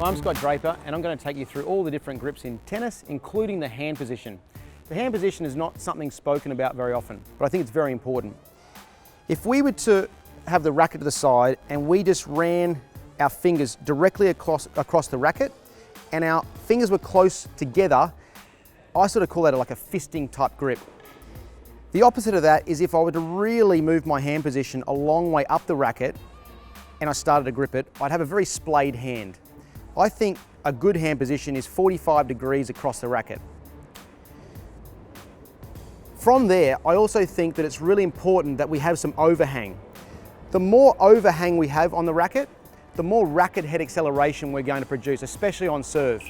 I'm Scott Draper and I'm going to take you through all the different grips in tennis, including the hand position. The hand position is not something spoken about very often, but I think it's very important. If we were to have the racket to the side and we just ran our fingers directly across the racket and our fingers were close together, I sort of call that like a fisting type grip. The opposite of that is if I were to really move my hand position a long way up the racket and I started to grip it, I'd have a very splayed hand. I think a good hand position is 45 degrees across the racket. From there, I also think that it's really important that we have some overhang. The more overhang we have on the racket, the more racket head acceleration we're going to produce, especially on serve.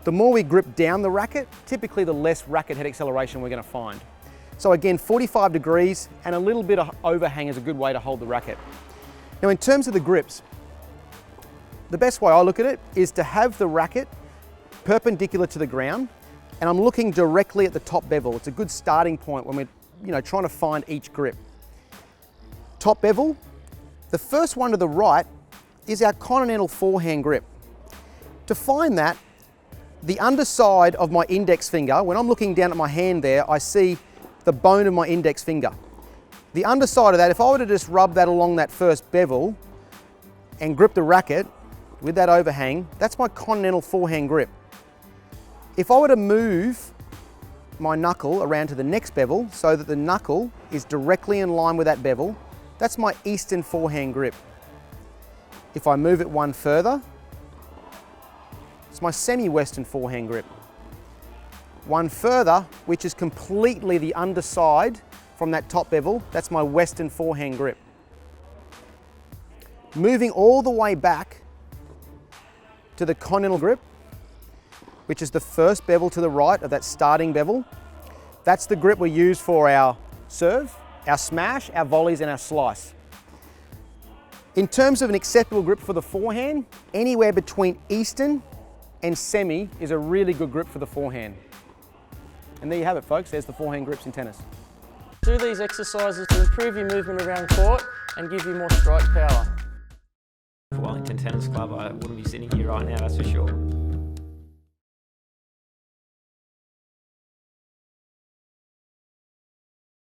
The more we grip down the racket, typically the less racket head acceleration we're going to find. So again, 45 degrees and a little bit of overhang is a good way to hold the racket. Now in terms of the grips, the best way I look at it is to have the racket perpendicular to the ground and I'm looking directly at the top bevel. It's a good starting point when we're trying to find each grip. Top bevel, the first one to the right is our Continental forehand grip. To find that, the underside of my index finger, when I'm looking down at my hand there, I see the bone of my index finger. The underside of that, if I were to just rub that along that first bevel and grip the racket with that overhang, that's my Continental forehand grip. If I were to move my knuckle around to the next bevel so that the knuckle is directly in line with that bevel, that's my Eastern forehand grip. If I move it one further, it's my semi-Western forehand grip. One further, which is completely the underside from that top bevel, that's my Western forehand grip. Moving all the way back to the Continental grip, which is the first bevel to the right of that starting bevel. That's the grip we use for our serve, our smash, our volleys and our slice. In terms of an acceptable grip for the forehand, anywhere between Eastern and semi is a really good grip for the forehand. And there you have it folks, there's the forehand grips in tennis. Do these exercises to improve your movement around court and give you more strike power. For Wellington Tennis Club, I wouldn't be sitting here right now, that's for sure.